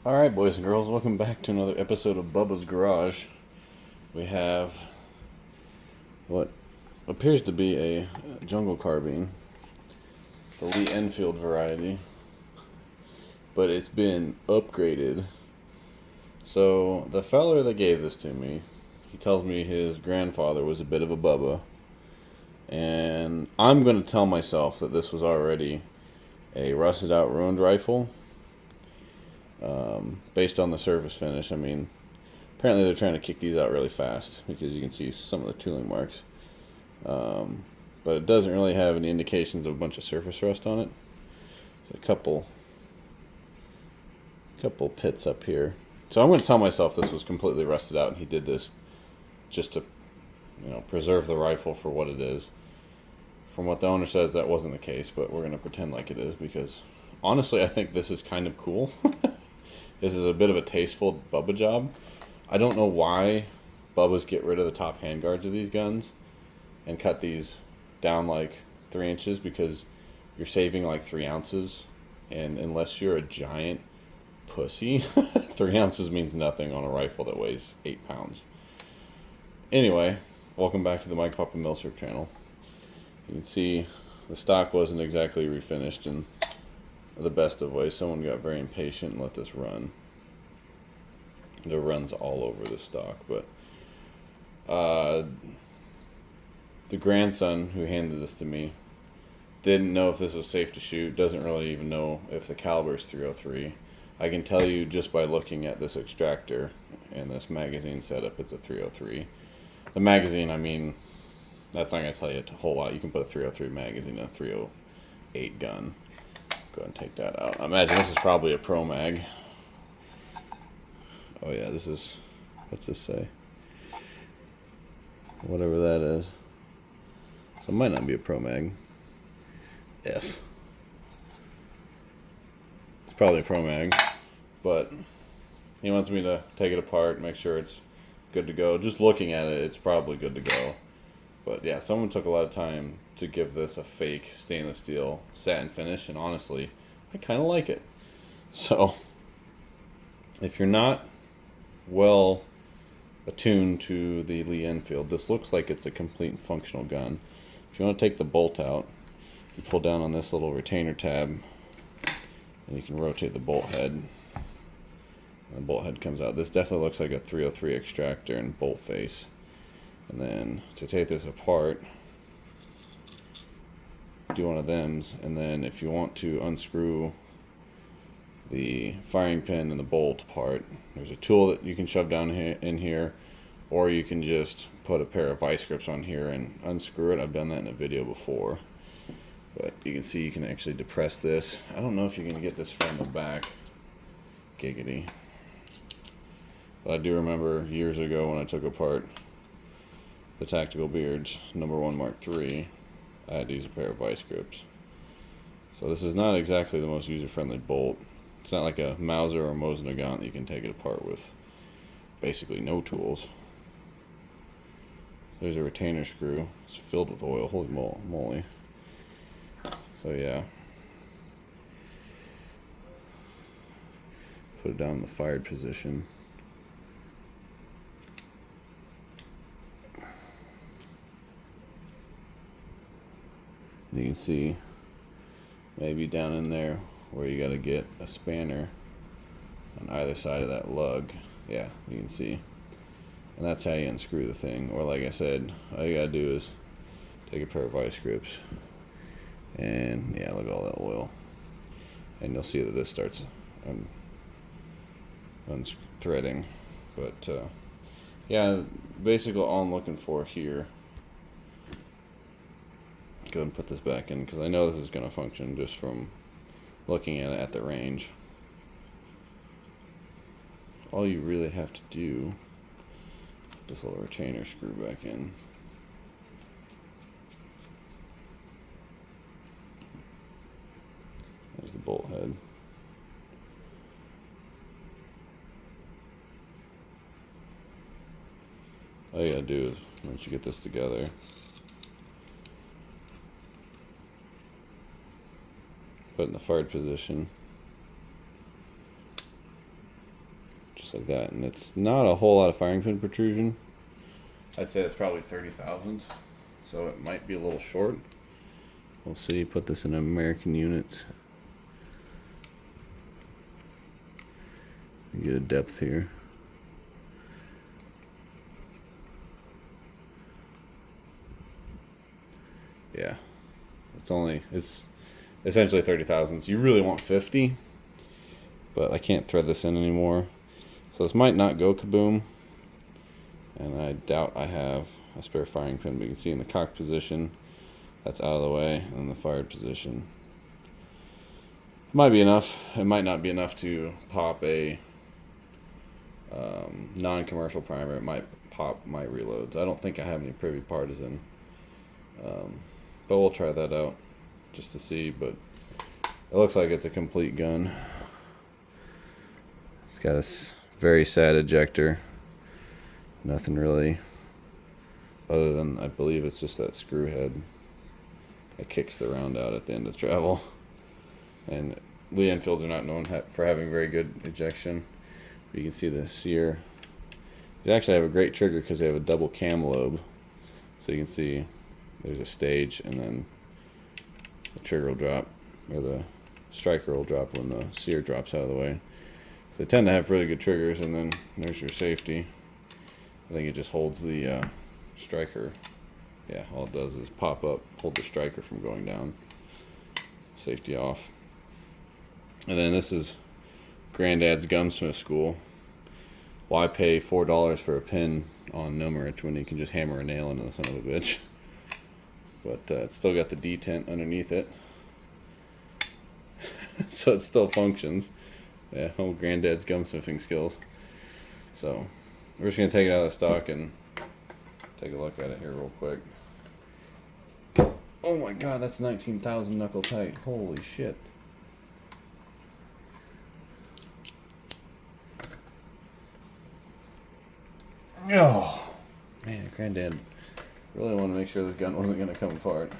Alright, boys and girls, welcome back to another episode of Bubba's Garage. We have what appears to be a jungle carbine, the Enfield variety, but it's been upgraded. So, the feller that gave this to me, he tells me his grandfather was a bit of a Bubba, and I'm going to tell myself that this was already a rusted out, ruined rifle. Based on the surface finish. I mean, apparently they're trying to kick these out really fast because you can see some of the tooling marks. But it doesn't really have any indications of a bunch of surface rust on it. There's a couple pits up here. So I'm going to tell myself this was completely rusted out and he did this just to, preserve the rifle for what it is. From what the owner says, that wasn't the case, but we're going to pretend like it is because honestly, I think this is kind of cool. This is a bit of a tasteful Bubba job. I don't know why Bubbas get rid of the top handguards of these guns and cut these down like 3 inches because you're saving like 3 ounces. And unless you're a giant pussy, 3 ounces means nothing on a rifle that weighs 8 pounds. Anyway, welcome back to the Mk1 Milsurf channel. You can see the stock wasn't exactly refinished in the best of ways. Someone got very impatient and let this run. There runs all over the stock, but the grandson who handed this to me didn't know if this was safe to shoot, doesn't really even know if the caliber is 303. I can tell you just by looking at this extractor and this magazine setup, it's a 303. The magazine, I mean, that's not going to tell you a whole lot. You can put a 303 magazine in a 308 gun. Go ahead and take that out. I imagine this is probably a Pro Mag. Oh yeah, this is, what's this say? Whatever that is. So it might not be a Pro Mag. F. It's probably a Pro Mag. But he wants me to take it apart, make sure it's good to go. Just looking at it, it's probably good to go. But yeah, someone took a lot of time to give this a fake stainless steel satin finish, and honestly, I kind of like it. So, if you're not well attuned to the Lee Enfield, this looks like it's a complete and functional gun. If you want to take the bolt out, you pull down on this little retainer tab, and you can rotate the bolt head. And the bolt head comes out. This definitely looks like a 303 extractor and bolt face. And then to take this apart, do one of them, and then if you want to unscrew the firing pin and the bolt part, there's a tool that you can shove down in here, or you can just put a pair of vice grips on here and unscrew it. I've done that in a video before, but you can see you can actually depress this. I don't know if you can get this from the back, giggity, but I do remember years ago when I took apart the Tactical Beards #1 Mark III, I had to use a pair of vice grips. So this is not exactly the most user-friendly bolt. It's not like a Mauser or Mosin Nagant that you can take it apart with basically no tools. There's a retainer screw. It's filled with oil. Holy moly. So yeah. Put it down in the fired position. You can see maybe down in there where you got to get a spanner on either side of that lug. Yeah, you can see. And that's how you unscrew the thing. Or like I said, all you got to do is take a pair of vice grips. And yeah, look at all that oil. And you'll see that this starts unthreading. But yeah, basically all I'm looking for here, go ahead and put this back in because I know this is going to function just from looking at it at the range. All you really have to do is put this little retainer screw back in. There's the bolt head. All you gotta do is once you get this together, put it in the fired position, just like that. And it's not a whole lot of firing pin protrusion. I'd say it's probably 30 thousandths, so it might be a little short. We'll see. Put this in American units. Get a depth here. Yeah, it's essentially 30 thousandths. You really want 50, but I can't thread this in anymore. So this might not go kaboom, and I doubt I have a spare firing pin. But you can see in the cock position, that's out of the way, and the fired position. Might be enough. It might not be enough to pop a non-commercial primer. It might pop my reloads. I don't think I have any privy partisan, but we'll try that out just to see. But it looks like it's a complete gun. It's got a very sad ejector. Nothing really other than, I believe it's just that screw head that kicks the round out at the end of travel. And Lee Enfields are not known for having very good ejection. You can see the sear. They actually have a great trigger because they have a double cam lobe. So you can see there's a stage, and then the trigger will drop, or the striker will drop when the sear drops out of the way. So they tend to have really good triggers, and then there's your safety. I think it just holds the striker. Yeah, all it does is pop up, hold the striker from going down. Safety off. And then this is Granddad's Gunsmith School. Why pay $4 for a pin on nummerich when you can just hammer a nail into the son of a bitch? But it's still got the detent underneath it. So it still functions. Yeah, old Granddad's gunsmithing skills. So we're just going to take it out of the stock and take a look at it here real quick. Oh my god, that's 19,000 knuckle tight. Holy shit. Oh, man, Granddad really wanted to make sure this gun wasn't going to come apart.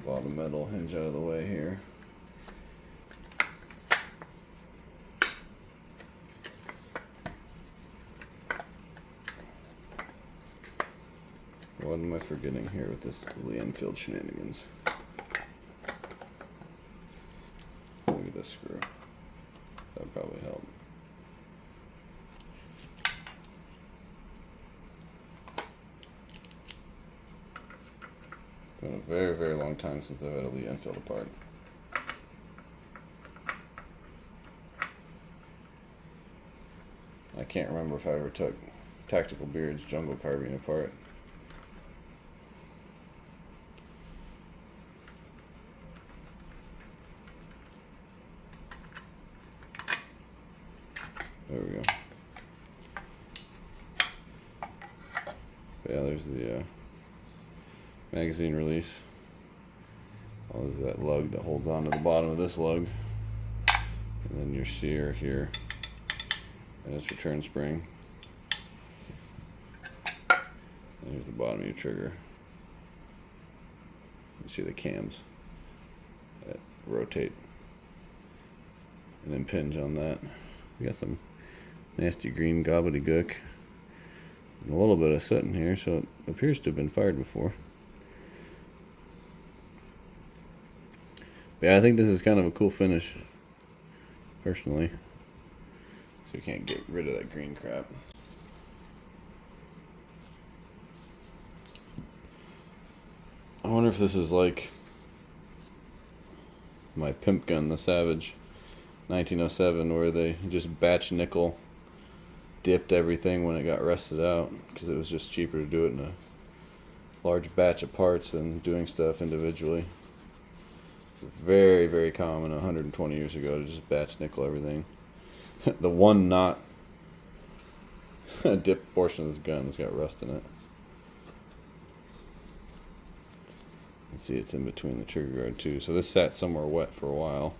Bottom metal hinge out of the way here. What am I forgetting here with this Lee Enfield shenanigans? Look at this screw. That would probably help. It's been a very, very long time since I've had a Lee Enfield apart. I can't remember if I ever took Tactical Beard's Jungle Carbine apart. There we go. But yeah, there's the magazine release. Oh, there's that lug that holds on to the bottom of this lug. And then your sear here. And its return spring. And here's the bottom of your trigger. You see the cams that rotate and impinge on that. We got some nasty green gobbledygook. And a little bit of soot in here, so it appears to have been fired before. But yeah, I think this is kind of a cool finish, personally. So you can't get rid of that green crap. I wonder if this is like my pimp gun, the Savage 1907, where they just batch nickel dipped everything when it got rusted out, because it was just cheaper to do it in a large batch of parts than doing stuff individually. Very, very common 120 years ago to just batch nickel everything. The one not dipped portion of this gun has got rust in it. You can see it's in between the trigger guard too. So this sat somewhere wet for a while,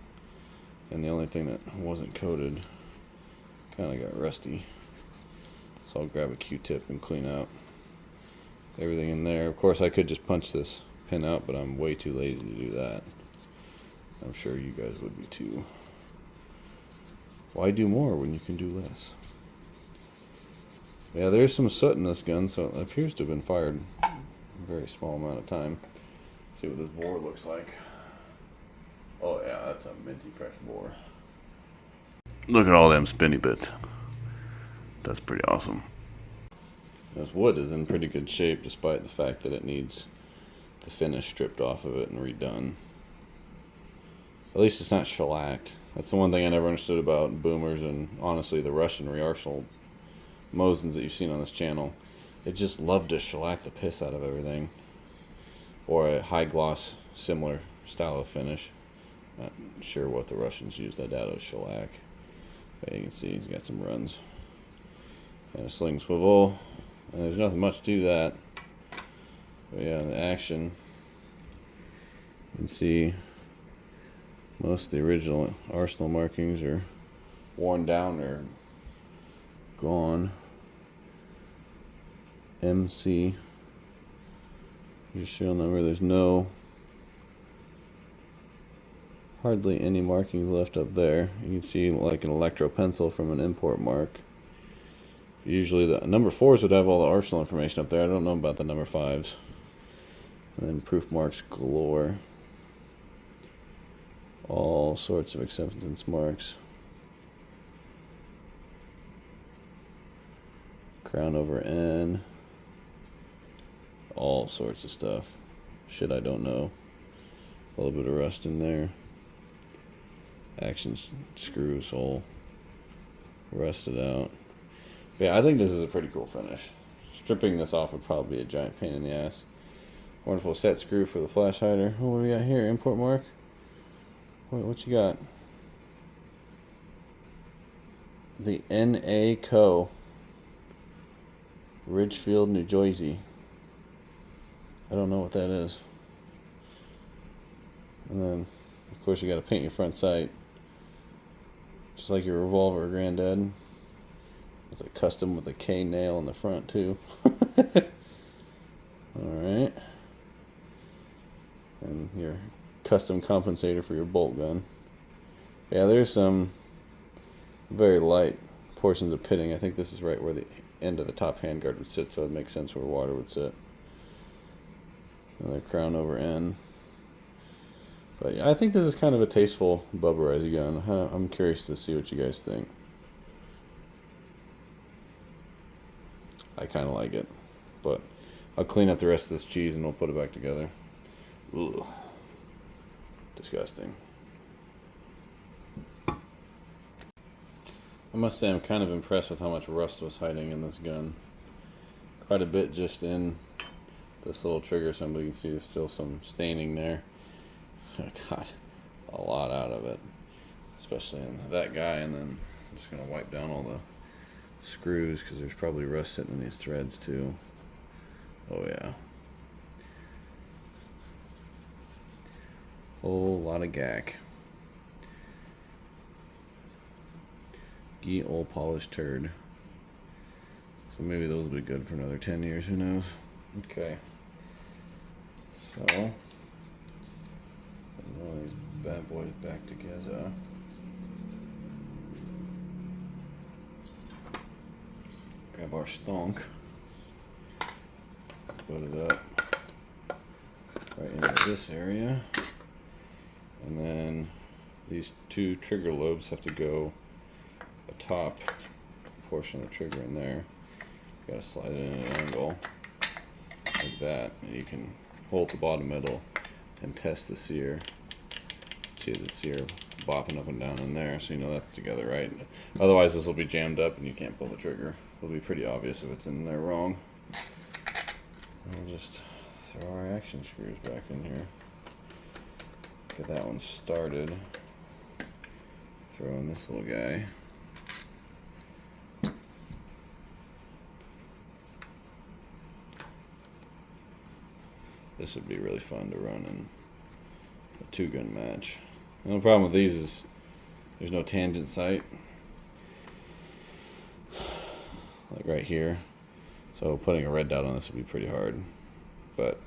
and the only thing that wasn't coated kind of got rusty. So I'll grab a Q-tip and clean out everything in there. Of course, I could just punch this pin out, but I'm way too lazy to do that. I'm sure you guys would be too. Why do more when you can do less? Yeah, there's some soot in this gun, so it appears to have been fired a very small amount of time. Let's see what this bore looks like. Oh yeah, that's a minty fresh bore. Look at all them spinny bits. That's pretty awesome. This wood is in pretty good shape despite the fact that it needs the finish stripped off of it and redone. At least it's not shellacked. That's the one thing I never understood about boomers and honestly the Russian rearsenal Mosins that you've seen on this channel. They just love to shellac the piss out of everything. Or a high gloss similar style of finish. Not sure what the Russians use. That data is shellac. But you can see he's got some runs. And a sling swivel. And there's nothing much to that. But yeah, the action. You can see most of the original arsenal markings are worn down or gone. MC. Your serial number. There's hardly any markings left up there. You can see like an electro pencil from an import mark. Usually the number 4s would have all the arsenal information up there. I don't know about the number 5s. And then proof marks galore. All sorts of acceptance marks. Crown over N. All sorts of stuff. Shit I don't know. A little bit of rust in there. Action screws all rusted out. But yeah, I think this is a pretty cool finish. Stripping this off would probably be a giant pain in the ass. Wonderful set screw for the flash hider. Oh, what do we got here? Import mark? What you got? The N.A. Co. Ridgefield, New Jersey. I don't know what that is. And then, of course, you got to paint your front sight. Just like your revolver, Granddad. It's a custom with a K nail in the front, too. Alright. And your custom compensator for your bolt gun. Yeah, there's some very light portions of pitting. I think this is right where the end of the top handguard would sit, so it makes sense where water would sit. Another crown over N. But yeah, I think this is kind of a tasteful Bubbas gun. I'm curious to see what you guys think. I kind of like it, but I'll clean up the rest of this cheese and we'll put it back together. Ugh. Disgusting. I must say I'm kind of impressed with how much rust was hiding in this gun. Quite a bit just in this little trigger assembly. You can see there's still some staining there. I got a lot out of it, especially in that guy, and then I'm just going to wipe down all the screws because there's probably rust sitting in these threads too. Oh yeah. Whole lot of gack. Gee, old polished turd. So maybe those will be good for another 10 years, who knows? Okay. So, put all these bad boys back together. Grab our stonk. Put it up right into this area. And then these two trigger lobes have to go atop a portion of the trigger in there. You gotta slide it in at an angle like that, and you can hold the bottom middle and test the sear. See the sear bopping up and down in there, so you know that's together right. Otherwise this will be jammed up and you can't pull the trigger. It'll be pretty obvious if it's in there wrong. We'll just throw our action screws back in here. Get that one started. Throw in this little guy. This would be really fun to run in a 2-gun match. The only problem with these is there's no tangent sight, like right here. So putting a red dot on this would be pretty hard. But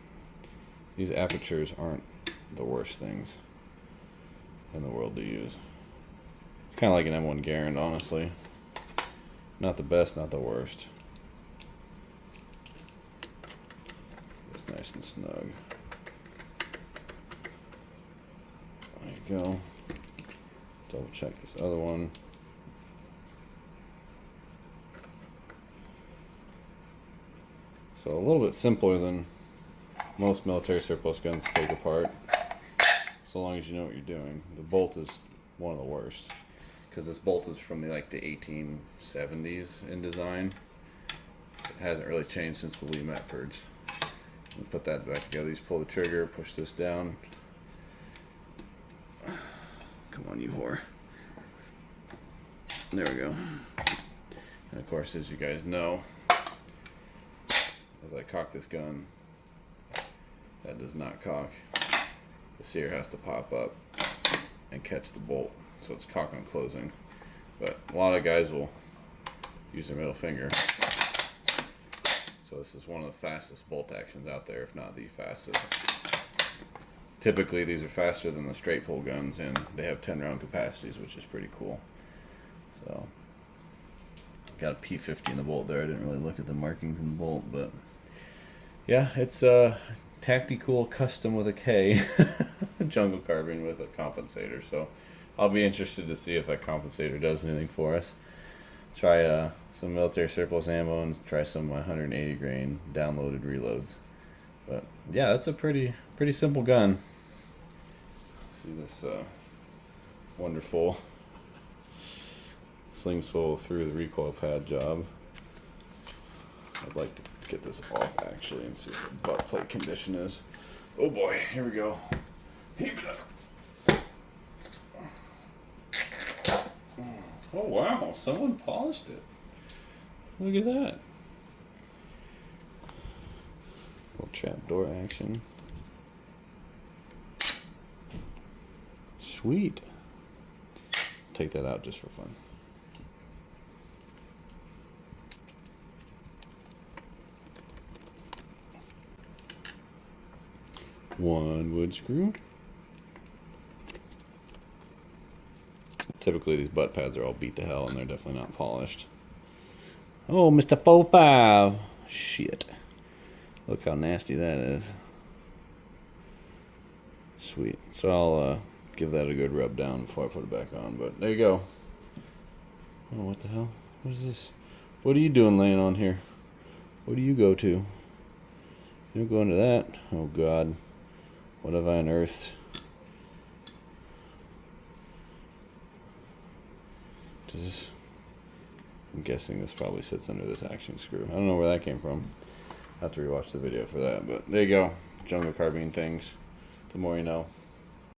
These apertures aren't the worst things in the world to use. It's kind of like an M1 Garand, honestly. Not the best, not the worst. It's nice and snug. There you go. Double check this other one. So a little bit simpler than most military surplus guns to take apart, so long as you know what you're doing. The bolt is one of the worst, because this bolt is from the 1870s in design. It hasn't really changed since the Lee Metfords. You put that back together. You just pull the trigger, push this down. Come on, you whore. There we go. And of course, as you guys know, as I cock this gun, that does not cock. The sear has to pop up and catch the bolt, so it's cock on closing. But a lot of guys will use their middle finger. So this is one of the fastest bolt actions out there, if not the fastest. Typically these are faster than the straight pull guns, and they have 10 round capacities, which is pretty cool. So got a P50 in the bolt there. I didn't really look at the markings in the bolt, but yeah, it's a tactical custom with a K jungle carbine with a compensator. So I'll be interested to see if that compensator does anything for us. Try some military surplus ammo and try some of my 180 grain downloaded reloads. But yeah, that's a pretty simple gun. See this wonderful sling swivel through the recoil pad job. I'd like to get this off actually and see what the butt plate condition is. Oh boy, here we go. Heave it up. Oh wow, someone polished it. Look at that. Little trap door action. Sweet. Take that out just for fun. One wood screw. Typically these butt pads are all beat to hell and they're definitely not polished. Oh, Mr. 4-5. Shit. Look how nasty that is. Sweet. So I'll give that a good rub down before I put it back on. But there you go. Oh, what the hell? What is this? What are you doing laying on here? What do you go to? You don't go into that? Oh, God. What have I unearthed? Does this... I'm guessing this probably sits under this action screw. I don't know where that came from. I'll have to rewatch the video for that. But there you go. Jungle carbine things. The more you know.